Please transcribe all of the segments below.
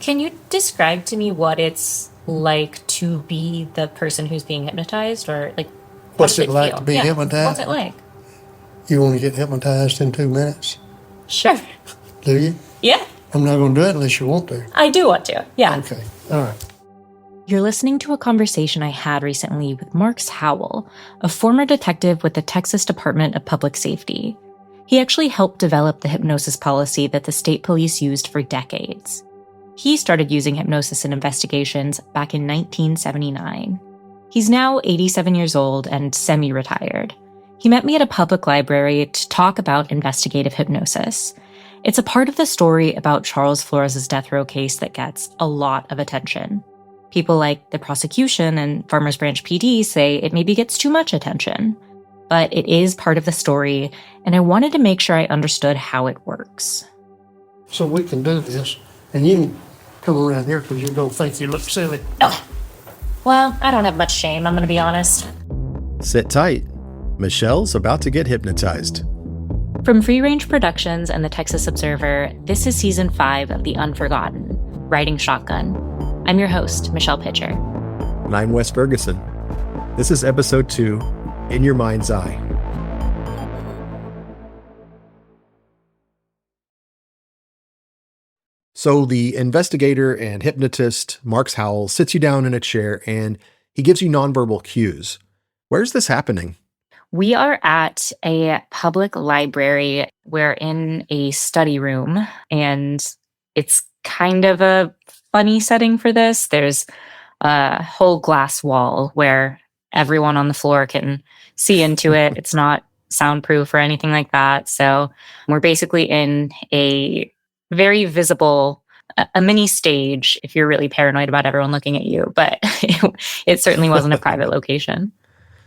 Can you describe to me what it's like to be the person who's being hypnotized, or like What's it like to be hypnotized? What's it like? You want to get hypnotized in 2 minutes? Sure. Do you? Yeah. I'm not going to do it unless you want to. I do want to. Yeah. Okay. All right. You're listening to a conversation I had recently with Mark Howell, a former detective with the Texas Department of Public Safety. He actually helped develop the hypnosis policy that the state police used for decades. He started using hypnosis in investigations back in 1979. He's now 87 years old and semi-retired. He met me at a public library to talk about investigative hypnosis. It's a part of the story about Charles Flores' death row case that gets a lot of attention. People like the prosecution and Farmers Branch PD say it maybe gets too much attention. But it is part of the story, and I wanted to make sure I understood how it works. So we can do this, and you can come around here because you don't think you look silly. Oh. Well, I don't have much shame, I'm going to be honest. Sit tight. Michelle's about to get hypnotized. From Free Range Productions and the Texas Observer, this is Season 5 of The Unforgotten, Riding Shotgun. I'm your host, Michelle Pitcher. And I'm Wes Ferguson. This is Episode 2, In Your Mind's Eye. So the investigator and hypnotist, Mark Howell, sits you down in a chair and he gives you nonverbal cues. Where's this happening? We are at a public library. We're in a study room, and it's kind of a funny setting for this. There's a whole glass wall where everyone on the floor can see into it. It's not soundproof or anything like that. So we're basically in a very visible, a mini stage if you're really paranoid about everyone looking at you, but it certainly wasn't a private location.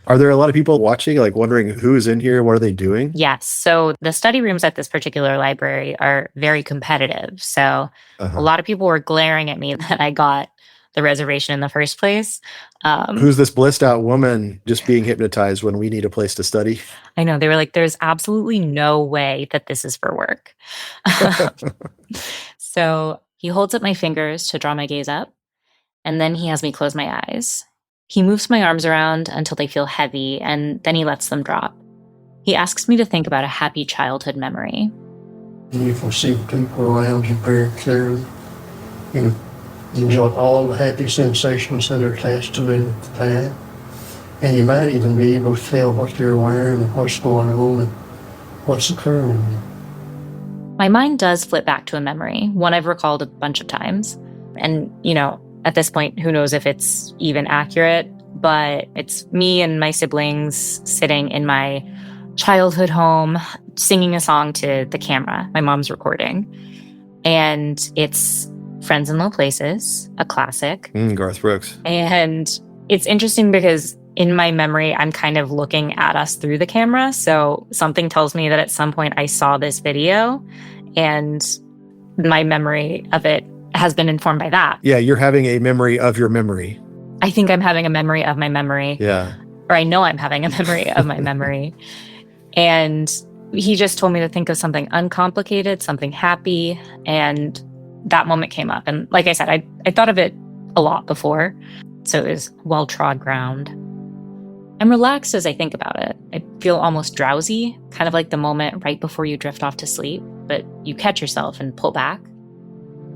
Are there a lot of people watching, like wondering who's in here? What are they doing? Yes. So the study rooms at this particular library are very competitive. So a lot of people were glaring at me that I got the reservation in the first place. Who's this blissed out woman just being hypnotized when we need a place to study? I know. They were like, there's absolutely no way that this is for work. So he holds up my fingers to draw my gaze up, and then he has me close my eyes. He moves my arms around until they feel heavy, and then he lets them drop. He asks me to think about a happy childhood memory. You can see people around you very clearly. You enjoy all the happy sensations that are attached to it at the time. And you might even be able to tell what you're wearing and what's going on and what's occurring. My mind does flip back to a memory, one I've recalled a bunch of times. And, at this point, who knows if it's even accurate, but it's me and my siblings sitting in my childhood home, singing a song to the camera. My mom's recording. And it's Friends in Low Places, a classic. Garth Brooks. And it's interesting because in my memory, I'm kind of looking at us through the camera. So something tells me that at some point I saw this video, and my memory of it has been informed by that. Yeah, you're having a memory of your memory. I think I'm having a memory of my memory. Yeah. Or I know I'm having a memory of my memory. And he just told me to think of something uncomplicated, something happy. And that moment came up. And like I said, I thought of it a lot before. So it was well-trod ground. I'm relaxed as I think about it. I feel almost drowsy, kind of like the moment right before you drift off to sleep, but you catch yourself and pull back.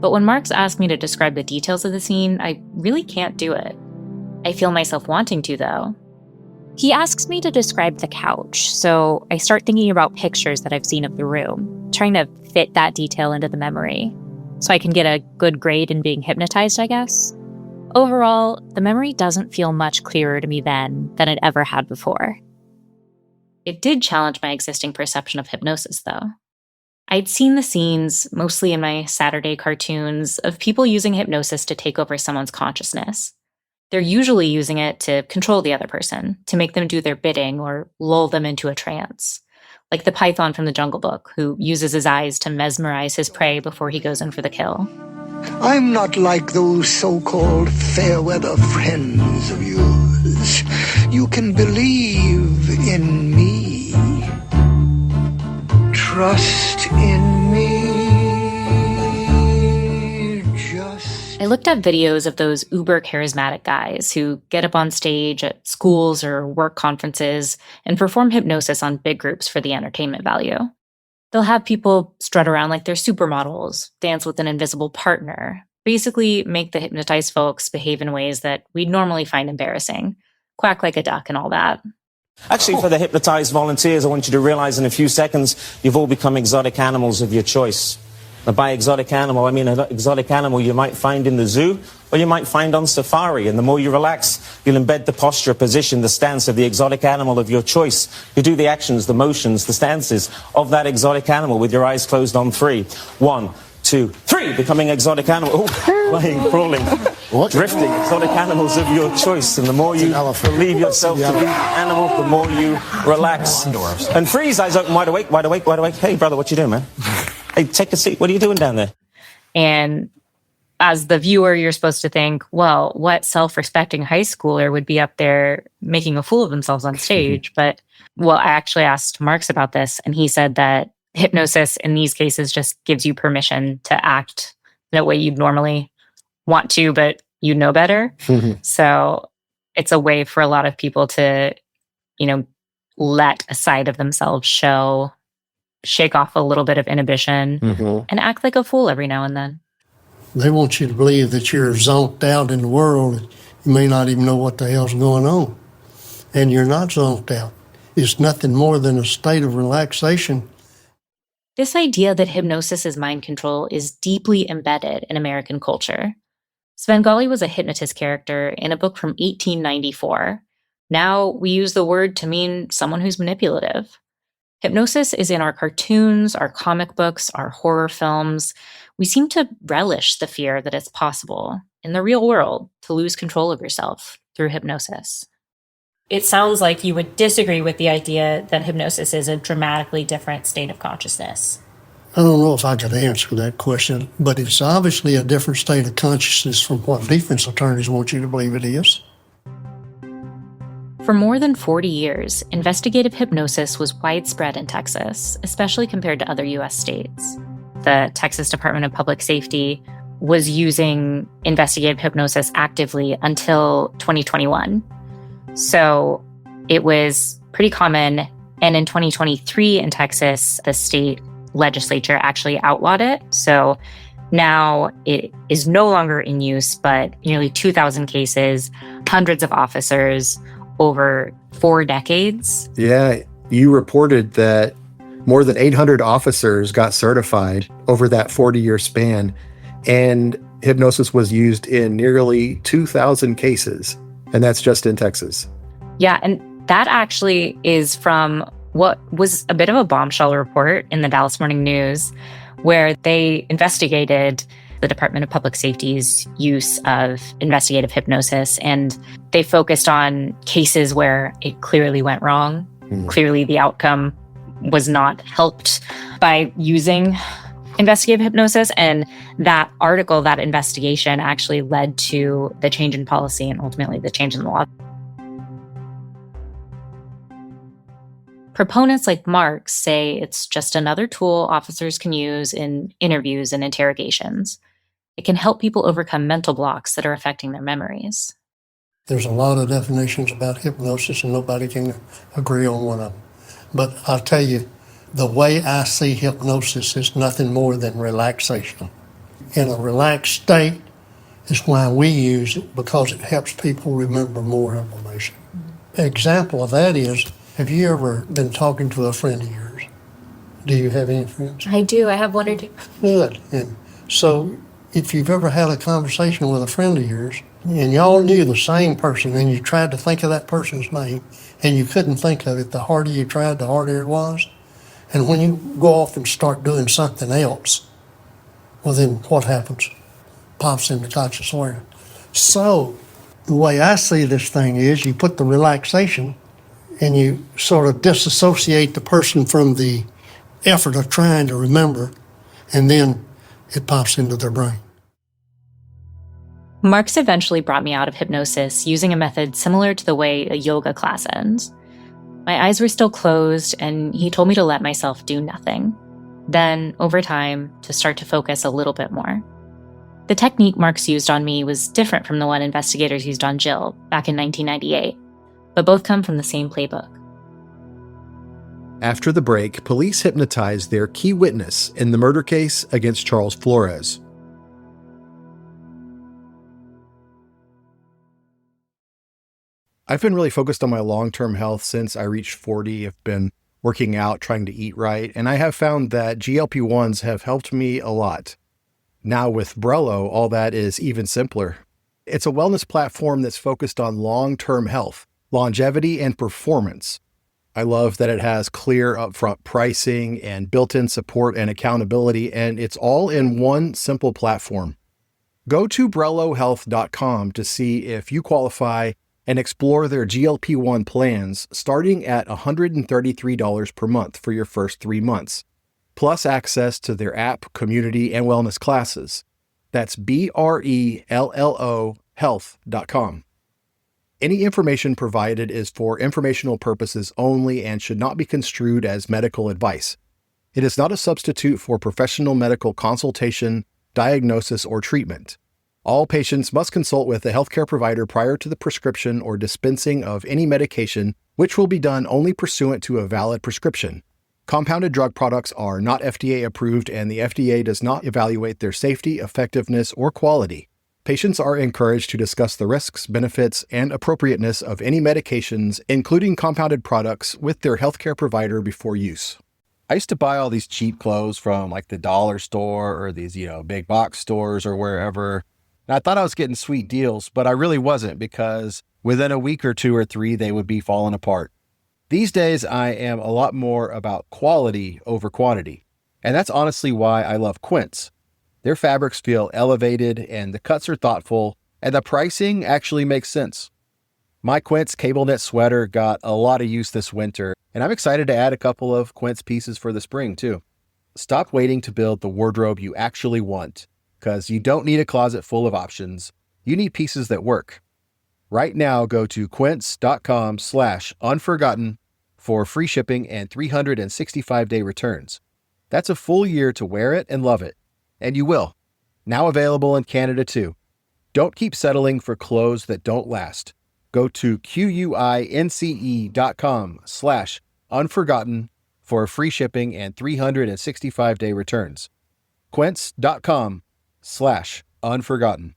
But when Mark's asked me to describe the details of the scene, I really can't do it. I feel myself wanting to, though. He asks me to describe the couch, so I start thinking about pictures that I've seen of the room, trying to fit that detail into the memory, so I can get a good grade in being hypnotized, I guess. Overall, the memory doesn't feel much clearer to me then than it ever had before. It did challenge my existing perception of hypnosis, though. I'd seen the scenes, mostly in my Saturday cartoons, of people using hypnosis to take over someone's consciousness. They're usually using it to control the other person, to make them do their bidding or lull them into a trance. Like the python from the Jungle Book, who uses his eyes to mesmerize his prey before he goes in for the kill. I'm not like those so-called fair-weather friends of yours. You can believe in me. Trust in me. Just I looked at videos of those uber charismatic guys who get up on stage at schools or work conferences and perform hypnosis on big groups for the entertainment value. They'll have people strut around like they're supermodels, dance with an invisible partner, basically make the hypnotized folks behave in ways that we'd normally find embarrassing, quack like a duck and all that. Actually, for the hypnotized volunteers, I want you to realize in a few seconds, you've all become exotic animals of your choice. Now, by exotic animal, I mean an exotic animal you might find in the zoo or you might find on safari. And the more you relax, you'll embed the posture, position, the stance of the exotic animal of your choice. You do the actions, the motions, the stances of that exotic animal with your eyes closed on 3. 1, 2, 3, becoming exotic animal. Flying, crawling, drifting, exotic animals of your choice. And the more you believe yourself to be an animal, the more you relax. And freeze, eyes open, wide awake, wide awake, wide awake. Hey, brother, what you doing, man? Hey, take a seat. What are you doing down there? And as the viewer, you're supposed to think, well, what self-respecting high schooler would be up there making a fool of themselves on stage? But, well, I actually asked Marks about this, and he said that hypnosis in these cases just gives you permission to act in a way you'd normally want to, but you know better. So it's a way for a lot of people to, let a side of themselves show, shake off a little bit of inhibition, and act like a fool every now and then. They want you to believe that you're zonked out in the world. You may not even know what the hell's going on. And you're not zonked out. It's nothing more than a state of relaxation. This idea that hypnosis is mind control is deeply embedded in American culture. Svengali was a hypnotist character in a book from 1894. Now we use the word to mean someone who's manipulative. Hypnosis is in our cartoons, our comic books, our horror films. We seem to relish the fear that it's possible in the real world to lose control of yourself through hypnosis. It sounds like you would disagree with the idea that hypnosis is a dramatically different state of consciousness. I don't know if I could answer that question, but it's obviously a different state of consciousness from what defense attorneys want you to believe it is. For more than 40 years, investigative hypnosis was widespread in Texas, especially compared to other U.S. states. The Texas Department of Public Safety was using investigative hypnosis actively until 2021. So it was pretty common. And in 2023 in Texas, the state legislature actually outlawed it. So now it is no longer in use, but nearly 2,000 cases, hundreds of officers over 4 decades. Yeah, you reported that more than 800 officers got certified over that 40-year span, and hypnosis was used in nearly 2,000 cases, and that's just in Texas. Yeah, and that actually is from what was a bit of a bombshell report in the Dallas Morning News, where they investigated the Department of Public Safety's use of investigative hypnosis, and they focused on cases where it clearly went wrong. Clearly the outcome was not helped by using investigative hypnosis. And that article, that investigation actually led to the change in policy and ultimately the change in the law. Proponents like Marks say it's just another tool officers can use in interviews and interrogations. It can help people overcome mental blocks that are affecting their memories. There's a lot of definitions about hypnosis, and nobody can agree on one of them. But I'll tell you, the way I see hypnosis is nothing more than relaxation. In a relaxed state is why we use it, because it helps people remember more information. Example of that is, have you ever been talking to a friend of yours? Do you have any friends? I do. I have one or two. Good. And so if you've ever had a conversation with a friend of yours and y'all knew the same person and you tried to think of that person's name and you couldn't think of it, the harder you tried, the harder it was. And when you go off and start doing something else, well then what happens? Pops into conscious awareness. So the way I see this thing is you put the relaxation and you sort of disassociate the person from the effort of trying to remember, and then it pops into their brain. Marks eventually brought me out of hypnosis using a method similar to the way a yoga class ends. My eyes were still closed, and he told me to let myself do nothing. Then, over time, to start to focus a little bit more. The technique Marks used on me was different from the one investigators used on Jill back in 1998, but both come from the same playbook. After the break, police hypnotized their key witness in the murder case against Charles Flores. I've been really focused on my long-term health since I reached 40. I've been working out, trying to eat right, and I have found that GLP-1s have helped me a lot. Now with Brello, all that is even simpler. It's a wellness platform that's focused on long-term health, longevity, and performance. I love that it has clear upfront pricing and built-in support and accountability, and it's all in one simple platform. Go to BrelloHealth.com to see if you qualify and explore their GLP-1 plans starting at $133 per month for your first 3 months, plus access to their app, community, and wellness classes. That's BRELLO health.com. Any information provided is for informational purposes only and should not be construed as medical advice. It is not a substitute for professional medical consultation, diagnosis, or treatment. All patients must consult with a healthcare provider prior to the prescription or dispensing of any medication, which will be done only pursuant to a valid prescription. Compounded drug products are not FDA approved, and the FDA does not evaluate their safety, effectiveness, or quality. Patients are encouraged to discuss the risks, benefits, and appropriateness of any medications, including compounded products, with their healthcare provider before use. I used to buy all these cheap clothes from like the dollar store or these, big box stores or wherever. And I thought I was getting sweet deals, but I really wasn't, because within a week or 2 or 3, they would be falling apart. These days, I am a lot more about quality over quantity. And that's honestly why I love Quince. Their fabrics feel elevated, and the cuts are thoughtful, and the pricing actually makes sense. My Quince cable knit sweater got a lot of use this winter, and I'm excited to add a couple of Quince pieces for the spring, too. Stop waiting to build the wardrobe you actually want, because you don't need a closet full of options. You need pieces that work. Right now, go to quince.com/unforgotten for free shipping and 365-day returns. That's a full year to wear it and love it. And you will. Now available in Canada, too. Don't keep settling for clothes that don't last. Go to quince.com/unforgotten for free shipping and 365-day returns. Quince.com/unforgotten.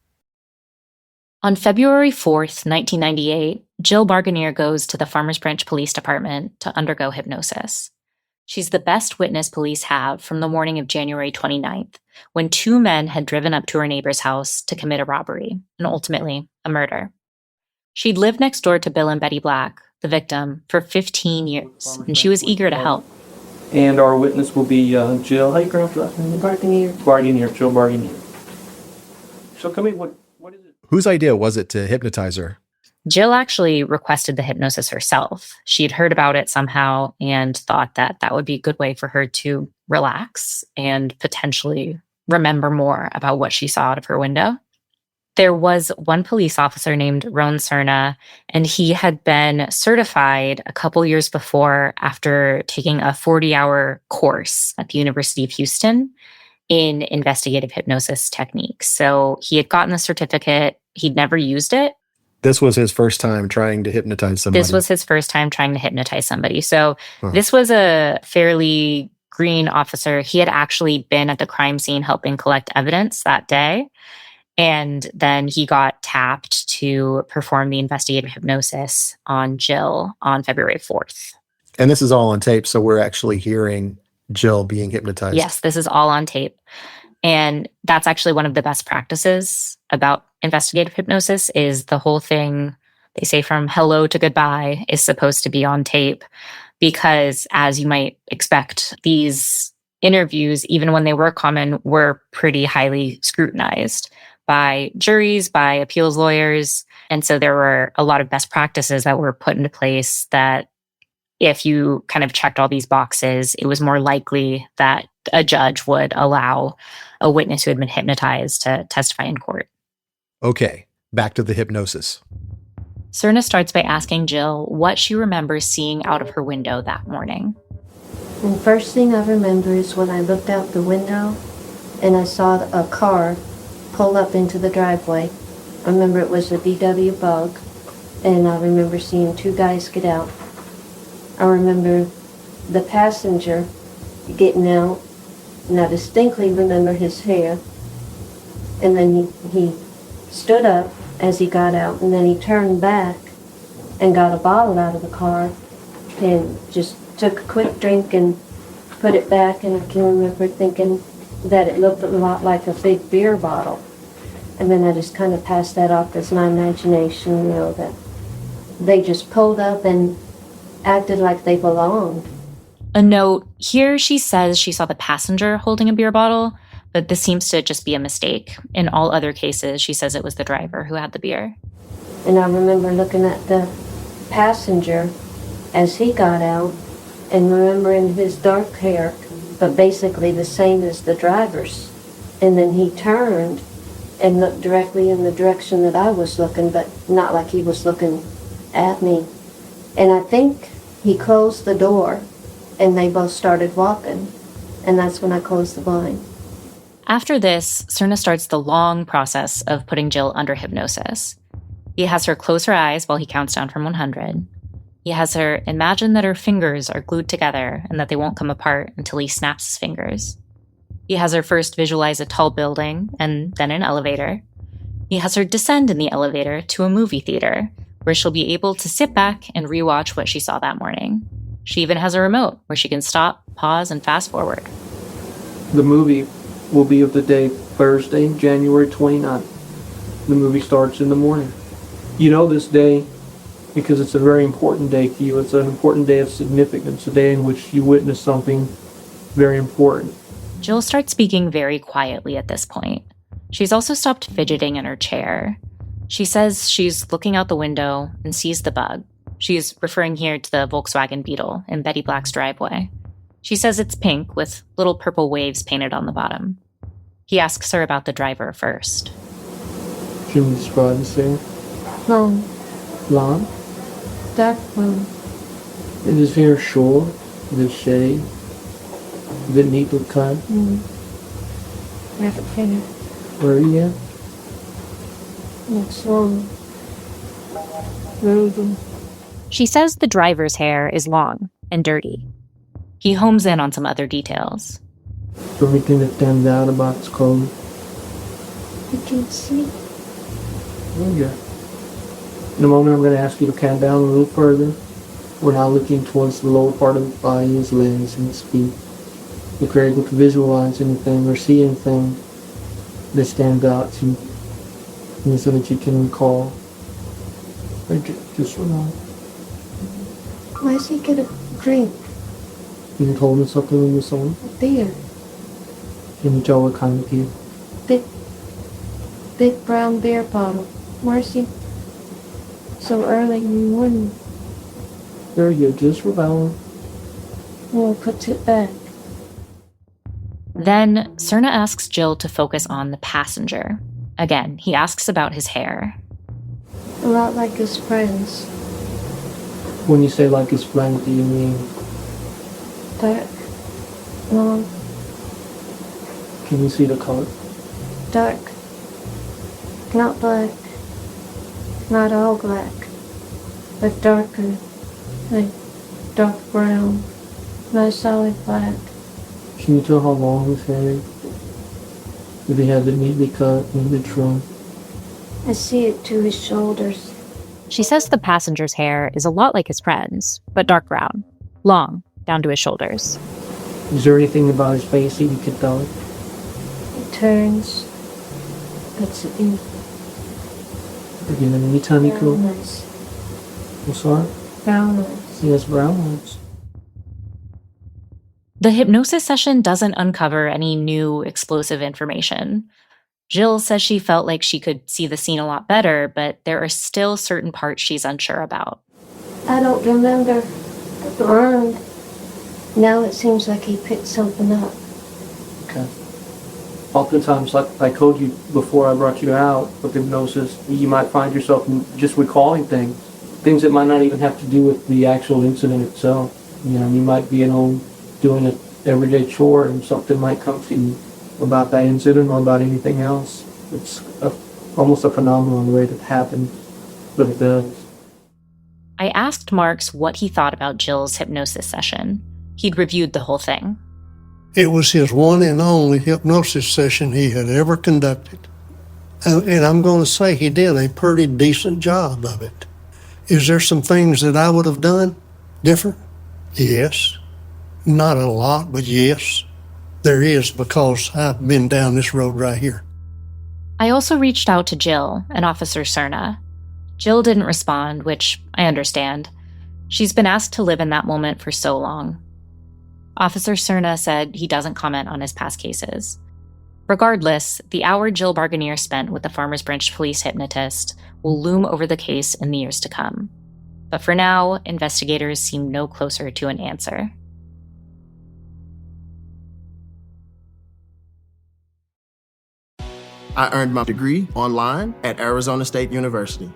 On February 4th, 1998, Jill Barganier goes to the Farmers Branch Police Department to undergo hypnosis. She's the best witness police have from the morning of January 29th, when 2 men had driven up to her neighbor's house to commit a robbery and ultimately a murder. She'd lived next door to Bill and Betty Black, the victim, for 15 years, and she was eager to help. And our witness will be Jill. How you pronounce your last name? Barganier. Jill Barganier. So come in. What is it? Whose idea was it to hypnotize her? Jill actually requested the hypnosis herself. She'd heard about it somehow and thought that that would be a good way for her to relax and potentially remember more about what she saw out of her window. There was one police officer named Ron Cerna, and he had been certified a couple years before after taking a 40-hour course at the University of Houston in investigative hypnosis techniques. So he had gotten the certificate. He'd never used it. This was his first time trying to hypnotize somebody. This was his first time trying to hypnotize somebody. So This was a fairly green officer. He had actually been at the crime scene helping collect evidence that day. And then he got tapped to perform the investigative hypnosis on Jill on February 4th. And this is all on tape, so we're actually hearing Jill being hypnotized. Yes, this is all on tape. And that's actually one of the best practices about investigative hypnosis is the whole thing, they say from hello to goodbye, is supposed to be on tape because, as you might expect, these interviews, even when they were common, were pretty highly scrutinized by juries, by appeals lawyers. And so there were a lot of best practices that were put into place that if you kind of checked all these boxes, it was more likely that a judge would allow a witness who had been hypnotized to testify in court. Okay, back to the hypnosis. Cerna starts by asking Jill what she remembers seeing out of her window that morning. And first thing I remember is when I looked out the window and I saw a car pull up into the driveway. I remember it was a VW Bug, and I remember seeing two guys get out. I remember the passenger getting out, and I distinctly remember his hair. And then he stood up as he got out, and then he turned back and got a bottle out of the car and just took a quick drink and put it back. And I can remember thinking that it looked a lot like a big beer bottle. And then I just kind of passed that off as my imagination, that they just pulled up and acted like they belonged. A note, here she says she saw the passenger holding a beer bottle, but this seems to just be a mistake. In all other cases, she says it was the driver who had the beer. And I remember looking at the passenger as he got out and remembering his dark hair, but basically the same as the driver's. And then he turned and looked directly in the direction that I was looking, but not like he was looking at me. And I think he closed the door and they both started walking. And that's when I closed the blind. After this, Cerna starts the long process of putting Jill under hypnosis. He has her close her eyes while he counts down from 100. He has her imagine that her fingers are glued together and that they won't come apart until he snaps his fingers. He has her first visualize a tall building and then an elevator. He has her descend in the elevator to a movie theater, where she'll be able to sit back and rewatch what she saw that morning. She even has a remote where she can stop, pause, and fast forward. The movie will be of the day Thursday, January 29th. The movie starts in the morning. You know this day because it's a very important day to you. It's an important day of significance, a day in which you witness something very important. Jill starts speaking very quietly at this point. She's also stopped fidgeting in her chair. She says she's looking out the window and sees the bug. She's referring here to the Volkswagen Beetle in Betty Black's driveway. She says it's pink with little purple waves painted on the bottom. He asks her about the driver first. Can you describe the scene? Long, Blonde? dark blonde. Is his hair short? Is it shaved? Is it neatly cut? Rabbit hair. Where are you at? It's long. Rooted. She says the driver's hair is long and dirty. He homes in on some other details. Is there anything that stands out about his clothes? You can see. Oh, yeah. In a moment, I'm going to ask you to count down a little further. We're now looking towards the lower part of his body, his legs, and his feet. If you're able to visualize anything or see anything that stands out to you so that you can recall. Or just relax. Why does he get a drink? You can hold something in your soul. A beer. Can you tell what kind of beer? Big brown beer bottle. Where's he? So early in the morning. There you go, just relax. Well, puts it back. Then Cerna asks Jill to focus on the passenger. Again, he asks about his hair. A lot like his friends. When you say like his friend, do you mean? Dark. Long. Can you see the color? Dark. Not black. Not all black. But darker. Like dark brown. Not solid black. Can you tell how long his hair is? If he has it neatly cut, neatly trimmed? I see it to his shoulders. She says the passenger's hair is a lot like his friend's, but dark brown, long, down to his shoulders. Is there anything about his face that you can tell? It turns. Puts it in. Again, anytime you cool. Brown eyes. I'm sorry? Brown eyes. He has brown eyes. The hypnosis session doesn't uncover any new explosive information. Jill says she felt like she could see the scene a lot better, but there are still certain parts she's unsure about. I don't remember the word. Now it seems like he picked something up. Okay. Oftentimes, like I told you before I brought you out with hypnosis, you might find yourself just recalling things that might not even have to do with the actual incident itself. You know, you might be at home doing an everyday chore and something might come to you about that incident or about anything else. It's almost a phenomenon the way that happened, but it does. I asked Marks what he thought about Jill's hypnosis session. He'd reviewed the whole thing. It was his one and only hypnosis session he had ever conducted. And I'm going to say he did a pretty decent job of it. Is there some things that I would have done different? Yes. Not a lot, but yes. There is, because I've been down this road right here. I also reached out to Jill and Officer Cerna. Jill didn't respond, which I understand. She's been asked to live in that moment for so long. Officer Cerna said he doesn't comment on his past cases. Regardless, the hour Jill Barganier spent with the Farmers Branch police hypnotist will loom over the case in the years to come. But for now, investigators seem no closer to an answer. I earned my degree online at Arizona State University.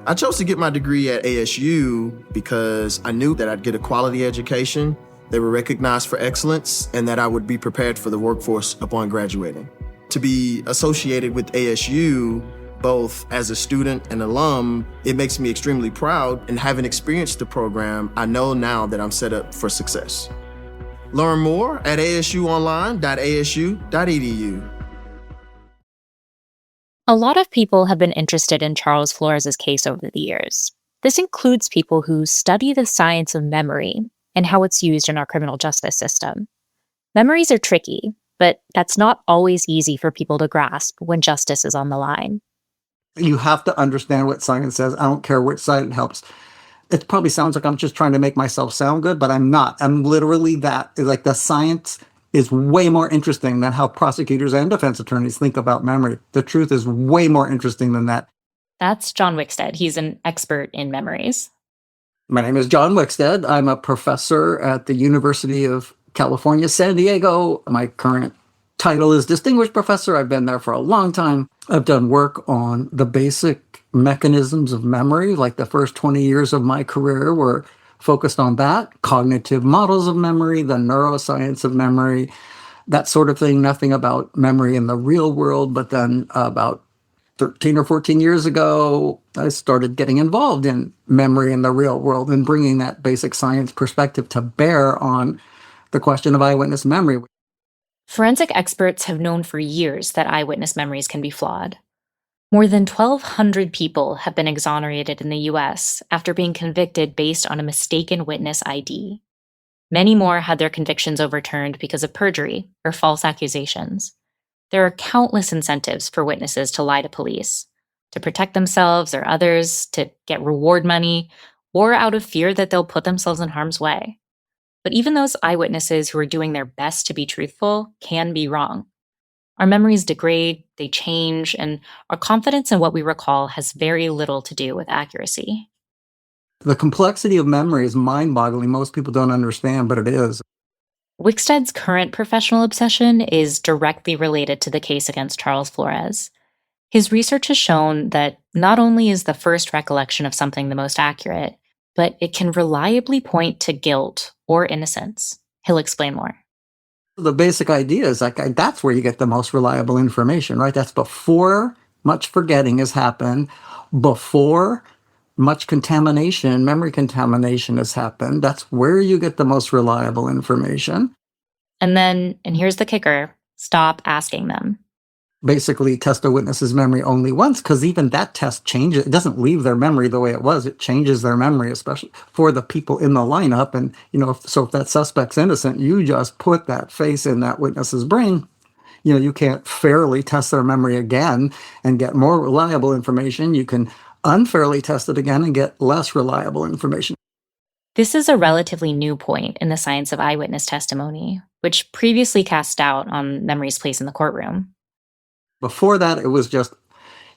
I chose to get my degree at ASU because I knew that I'd get a quality education, they were recognized for excellence, and that I would be prepared for the workforce upon graduating. To be associated with ASU, both as a student and alum, it makes me extremely proud, and having experienced the program, I know now that I'm set up for success. Learn more at asuonline.asu.edu. A lot of people have been interested in Charles Flores' case over the years. This includes people who study the science of memory and how it's used in our criminal justice system. Memories are tricky, but that's not always easy for people to grasp when justice is on the line. You have to understand what science says. I don't care which side it helps. It probably sounds like I'm just trying to make myself sound good, but I'm not. I'm literally that. Like, the science is way more interesting than how prosecutors and defense attorneys think about memory. The truth is way more interesting than that. That's John Wickstead. He's an expert in memories. My name is John Wickstead. I'm a professor at the University of California, San Diego. My current title is Distinguished Professor. I've been there for a long time. I've done work on the basic mechanisms of memory. Like, the first 20 years of my career were focused on that, cognitive models of memory, the neuroscience of memory, that sort of thing. Nothing about memory in the real world. But then about 13 or 14 years ago, I started getting involved in memory in the real world and bringing that basic science perspective to bear on the question of eyewitness memory. Forensic experts have known for years that eyewitness memories can be flawed. More than 1,200 people have been exonerated in the U.S. after being convicted based on a mistaken witness ID. Many more had their convictions overturned because of perjury or false accusations. There are countless incentives for witnesses to lie to police, to protect themselves or others, to get reward money, or out of fear that they'll put themselves in harm's way. But even those eyewitnesses who are doing their best to be truthful can be wrong. Our memories degrade, they change, and our confidence in what we recall has very little to do with accuracy. The complexity of memory is mind-boggling. Most people don't understand, but it is. Wickstead's current professional obsession is directly related to the case against Charles Flores. His research has shown that not only is the first recollection of something the most accurate, but it can reliably point to guilt or innocence. He'll explain more. The basic idea is like, that's where you get the most reliable information, right? That's before much forgetting has happened, before much contamination, memory contamination has happened. That's where you get the most reliable information. And then, and here's the kicker, stop asking them. Basically, test a witness's memory only once, because even that test changes. It doesn't leave their memory the way it was. It changes their memory, especially for the people in the lineup. And, if that suspect's innocent, you just put that face in that witness's brain. You can't fairly test their memory again and get more reliable information. You can unfairly test it again and get less reliable information. This is a relatively new point in the science of eyewitness testimony, which previously cast doubt on memory's place in the courtroom. Before that, it was just,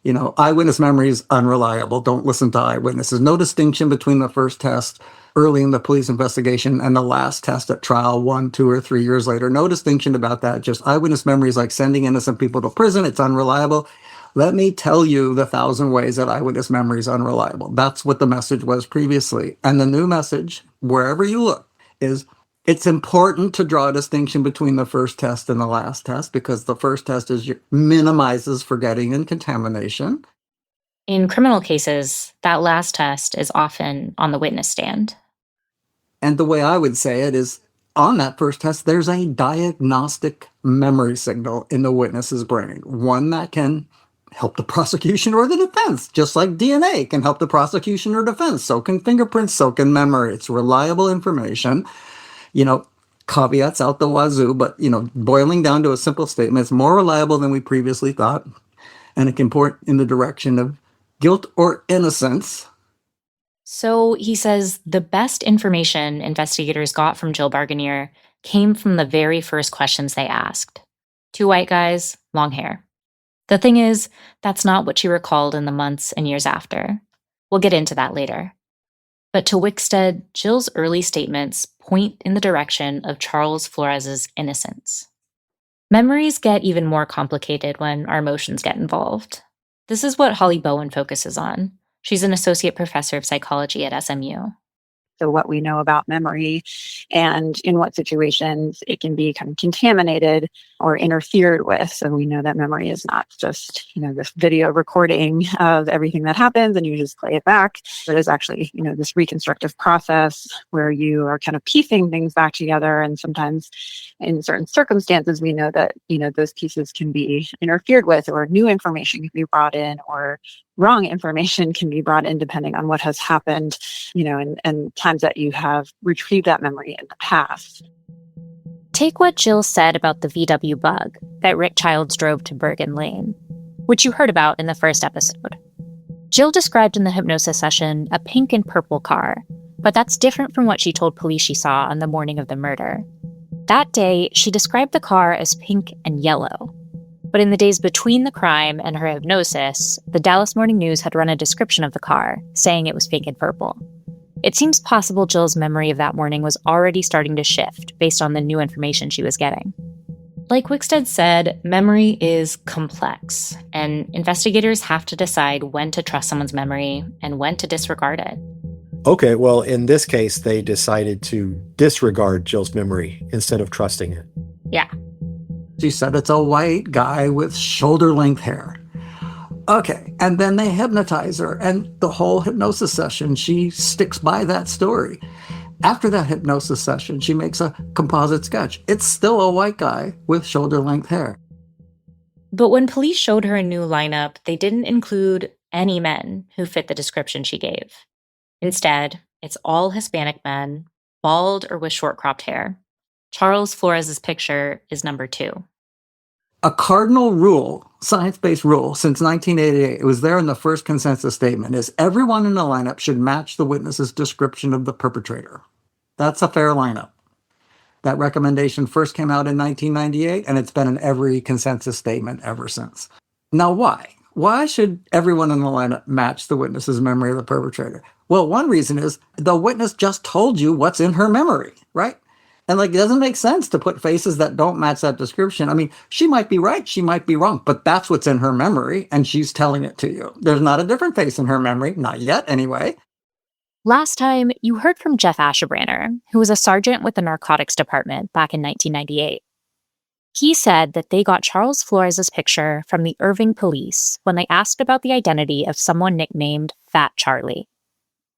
eyewitness memory is unreliable. Don't listen to eyewitnesses. No distinction between the first test early in the police investigation and the last test at trial 1, 2, or 3 years later. No distinction about that. Just eyewitness memory is like sending innocent people to prison. It's unreliable. Let me tell you the 1,000 ways that eyewitness memory is unreliable. That's what the message was previously. And the new message, wherever you look, is It's important to draw a distinction between the first test and the last test because the first test minimizes forgetting and contamination. In criminal cases, that last test is often on the witness stand. And the way I would say it is, on that first test, there's a diagnostic memory signal in the witness's brain, one that can help the prosecution or the defense, just like DNA can help the prosecution or defense. So can fingerprints, so can memory. It's reliable information. Caveats out the wazoo, but, boiling down to a simple statement, it's more reliable than we previously thought, and it can point in the direction of guilt or innocence. So he says the best information investigators got from Jill Barganier came from the very first questions they asked. 2 white guys, long hair. The thing is, that's not what she recalled in the months and years after. We'll get into that later. But to Wickstead, Jill's early statements point in the direction of Charles Flores's innocence. Memories get even more complicated when our emotions get involved. This is what Holly Bowen focuses on. She's an associate professor of psychology at SMU. So what we know about memory and in what situations it can be kind of contaminated or interfered with. So we know that memory is not just, this video recording of everything that happens and you just play it back. But it's actually, this reconstructive process where you are kind of piecing things back together. And sometimes in certain circumstances, we know that, those pieces can be interfered with or new information can be brought in or wrong information can be brought in depending on what has happened, and times that you have retrieved that memory in the past. Take what Jill said about the VW bug that Rick Childs drove to Bergen Lane, which you heard about in the first episode. Jill described in the hypnosis session a pink and purple car, but that's different from what she told police she saw on the morning of the murder. That day, she described the car as pink and yellow. But in the days between the crime and her hypnosis, the Dallas Morning News had run a description of the car, saying it was pink and purple. It seems possible Jill's memory of that morning was already starting to shift based on the new information she was getting. Like Wickstead said, memory is complex, and investigators have to decide when to trust someone's memory and when to disregard it. Okay, well, in this case, they decided to disregard Jill's memory instead of trusting it. Yeah. She said it's a white guy with shoulder-length hair. Okay, and then they hypnotize her, and the whole hypnosis session, she sticks by that story. After that hypnosis session, she makes a composite sketch. It's still a white guy with shoulder-length hair. But when police showed her a new lineup, they didn't include any men who fit the description she gave. Instead, it's all Hispanic men, bald or with short cropped hair. Charles Flores's picture is number 2. A cardinal rule, science-based rule, since 1988, it was there in the first consensus statement, is everyone in the lineup should match the witness's description of the perpetrator. That's a fair lineup. That recommendation first came out in 1998, and it's been in every consensus statement ever since. Now, why? Why should everyone in the lineup match the witness's memory of the perpetrator? Well, one reason is the witness just told you what's in her memory, right? And it doesn't make sense to put faces that don't match that description. I mean, she might be right, she might be wrong, but that's what's in her memory, and she's telling it to you. There's not a different face in her memory, not yet anyway. Last time, you heard from Jeff Ashebrander, who was a sergeant with the narcotics department back in 1998. He said that they got Charles Flores's picture from the Irving police when they asked about the identity of someone nicknamed Fat Charlie.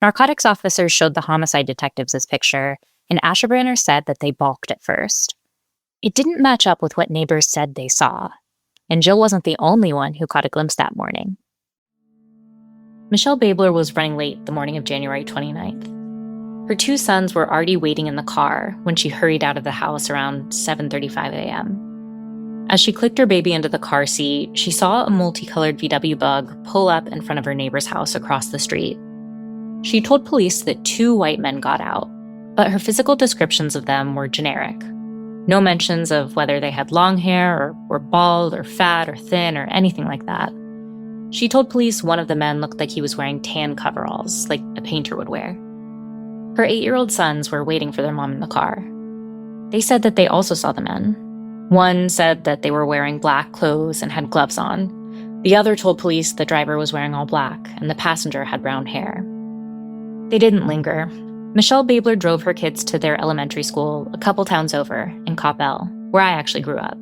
Narcotics officers showed the homicide detectives this picture, and Ashebrander said that they balked at first. It didn't match up with what neighbors said they saw, and Jill wasn't the only one who caught a glimpse that morning. Michelle Babler was running late the morning of January 29th. Her 2 sons were already waiting in the car when she hurried out of the house around 7:35 a.m. As she clicked her baby into the car seat, she saw a multicolored VW Bug pull up in front of her neighbor's house across the street. She told police that 2 white men got out, but her physical descriptions of them were generic. No mentions of whether they had long hair or were bald or fat or thin or anything like that. She told police one of the men looked like he was wearing tan coveralls, like a painter would wear. Her 8-year-old sons were waiting for their mom in the car. They said that they also saw the men. One said that they were wearing black clothes and had gloves on. The other told police the driver was wearing all black and the passenger had brown hair. They didn't linger. Michelle Babler drove her kids to their elementary school a couple towns over in Coppell, where I actually grew up.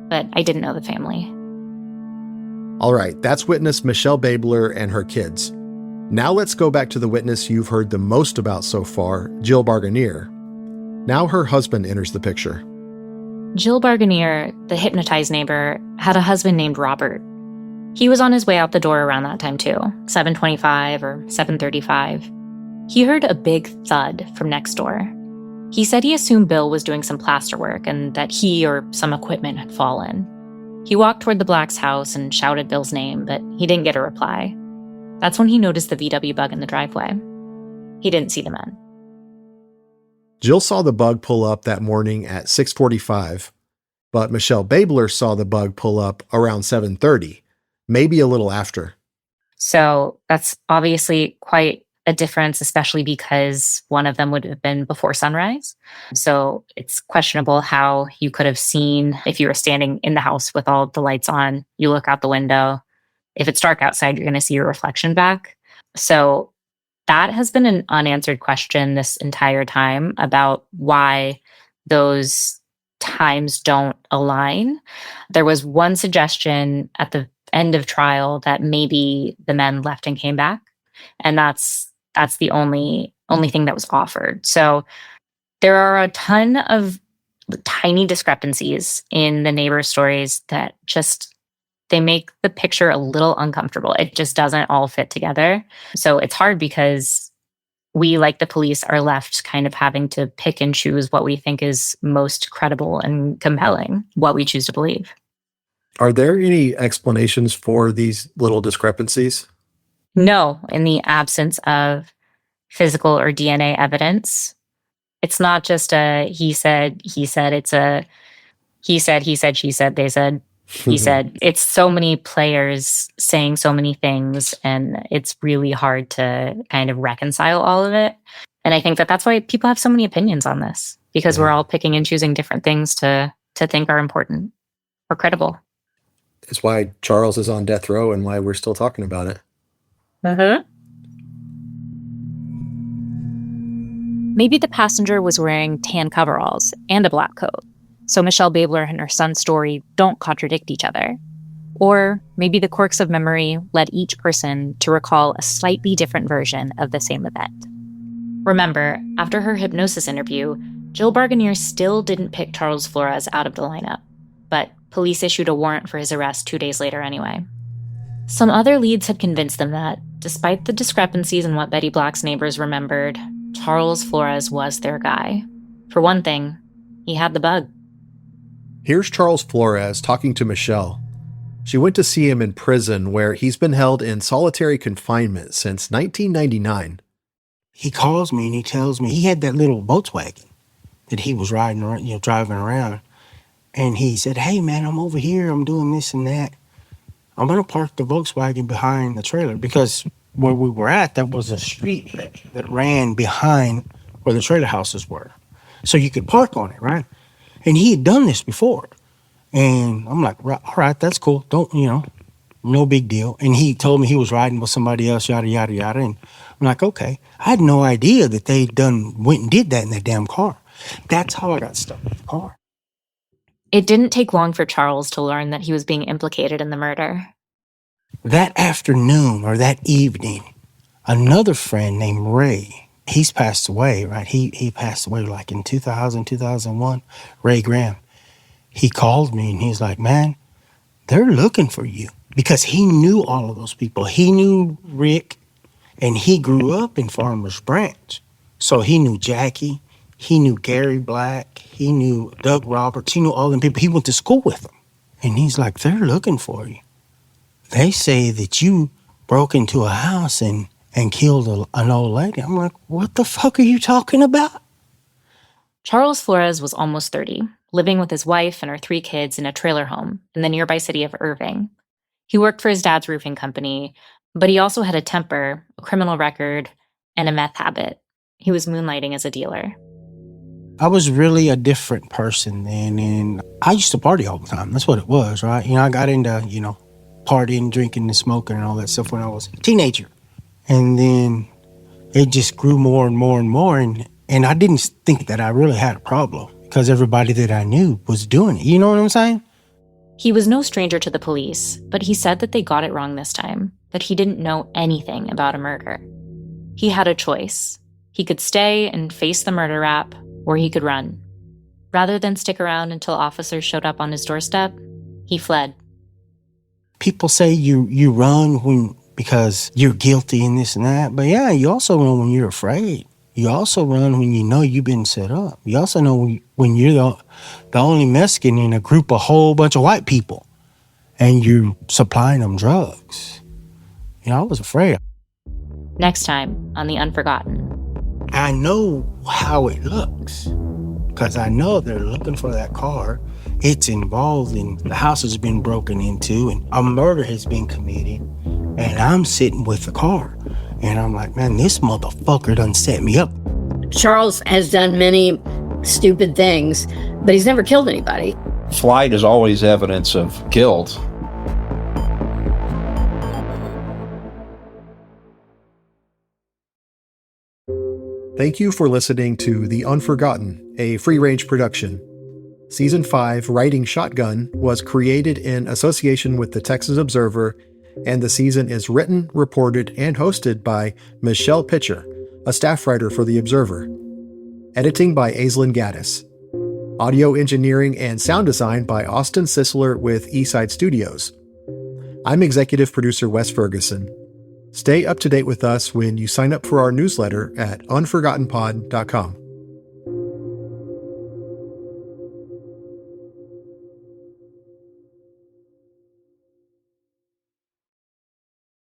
But I didn't know the family. All right, that's witness Michelle Babler and her kids. Now let's go back to the witness you've heard the most about so far, Jill Barganier. Now her husband enters the picture. Jill Barganier, the hypnotized neighbor, had a husband named Robert. He was on his way out the door around that time too, 7:25 or 7:35. He heard a big thud from next door. He said he assumed Bill was doing some plaster work and that he or some equipment had fallen. He walked toward the Blacks' house and shouted Bill's name, but he didn't get a reply. That's when he noticed the VW bug in the driveway. He didn't see the men. Jill saw the bug pull up that morning at 6:45, but Michelle Babler saw the bug pull up around 7:30, maybe a little after. So that's obviously quite a difference, especially because one of them would have been before sunrise. So it's questionable how you could have seen if you were standing in the house with all the lights on, you look out the window. If it's dark outside, you're going to see your reflection back. So that has been an unanswered question this entire time about why those times don't align. There was one suggestion at the end of trial that maybe the men left and came back. And that's the only thing that was offered. So there are a ton of tiny discrepancies in the neighbor stories that just, they make the picture a little uncomfortable. It just doesn't all fit together. So it's hard because we, like the police, are left kind of having to pick and choose what we think is most credible and compelling, what we choose to believe. Are there any explanations for these little discrepancies? No, in the absence of physical or DNA evidence. It's not just a he said, it's a he said, she said, they said, he said. It's so many players saying so many things, and it's really hard to kind of reconcile all of it. And I think that that's why people have so many opinions on this, because we're all picking and choosing different things to think are important or credible. It's why Charles is on death row and why we're still talking about it. Maybe the passenger was wearing tan coveralls and a black coat, so Michelle Babler and her son's story don't contradict each other. Or maybe the quirks of memory led each person to recall a slightly different version of the same event. Remember, after her hypnosis interview, Jill Barganier still didn't pick Charles Flores out of the lineup, but police issued a warrant for his arrest 2 days later anyway. Some other leads had convinced them that, despite the discrepancies in what Betty Black's neighbors remembered, Charles Flores was their guy. For one thing, he had the bug. Here's Charles Flores talking to Michelle. She went to see him in prison, where he's been held in solitary confinement since 1999. He calls me and he tells me he had that little Volkswagen that he was riding around, driving around. And he said, "Hey man, I'm over here, I'm doing this and that. I'm gonna park the Volkswagen behind the trailer," because where we were at, that was a street that ran behind where the trailer houses were. So you could park on it, right? And he had done this before. And I'm like, all right, that's cool. Don't, no big deal. And he told me he was riding with somebody else, yada, yada, yada. And I'm like, okay. I had no idea that they went and did that in that damn car. That's how I got stuck in the car. It didn't take long for Charles to learn that he was being implicated in the murder. That afternoon or that evening, another friend named Ray, he's passed away, right? He passed away like in 2001, Ray Graham. He called me and he's like, "Man, they're looking for you." Because he knew all of those people. He knew Rick, and he grew up in Farmers Branch. So he knew Jackie, he knew Gary Black, he knew Doug Roberts, he knew all them people. He went to school with them. And he's like, "They're looking for you. They say that you broke into a house and killed an old lady." I'm like, "What the fuck are you talking about?" Charles Flores was almost 30, living with his wife and her 3 kids in a trailer home in the nearby city of Irving. He worked for his dad's roofing company, but he also had a temper, a criminal record, and a meth habit. He was moonlighting as a dealer. I was really a different person then, and I used to party all the time. That's what it was, right? I got into, partying, drinking, and smoking and all that stuff when I was a teenager. And then it just grew more and more and more. And I didn't think that I really had a problem because everybody that I knew was doing it. You know what I'm saying? He was no stranger to the police, but he said that they got it wrong this time, that he didn't know anything about a murder. He had a choice. He could stay and face the murder rap, or he could run. Rather than stick around until officers showed up on his doorstep, he fled. People say you run because you're guilty and this and that, but yeah, you also run when you're afraid. You also run when you know you've been set up. You also know when you're the only Mexican in a group of whole bunch of white people and you're supplying them drugs. You know, I was afraid. Next time on The Unforgotten. I know how it looks because I know they're looking for that car. It's involved in the house has been broken into and a murder has been committed. And I'm sitting with the car. And I'm like, man, this motherfucker done set me up. Charles has done many stupid things, but he's never killed anybody. Flight is always evidence of guilt. Thank you for listening to The Unforgotten, a free-range production. Season 5, Writing Shotgun, was created in association with the Texas Observer, and the season is written, reported, and hosted by Michelle Pitcher, a staff writer for The Observer. Editing by Aislinn Gaddis. Audio engineering and sound design by Austin Sisler with Eastside Studios. I'm executive producer Wes Ferguson. Stay up to date with us when you sign up for our newsletter at unforgottenpod.com.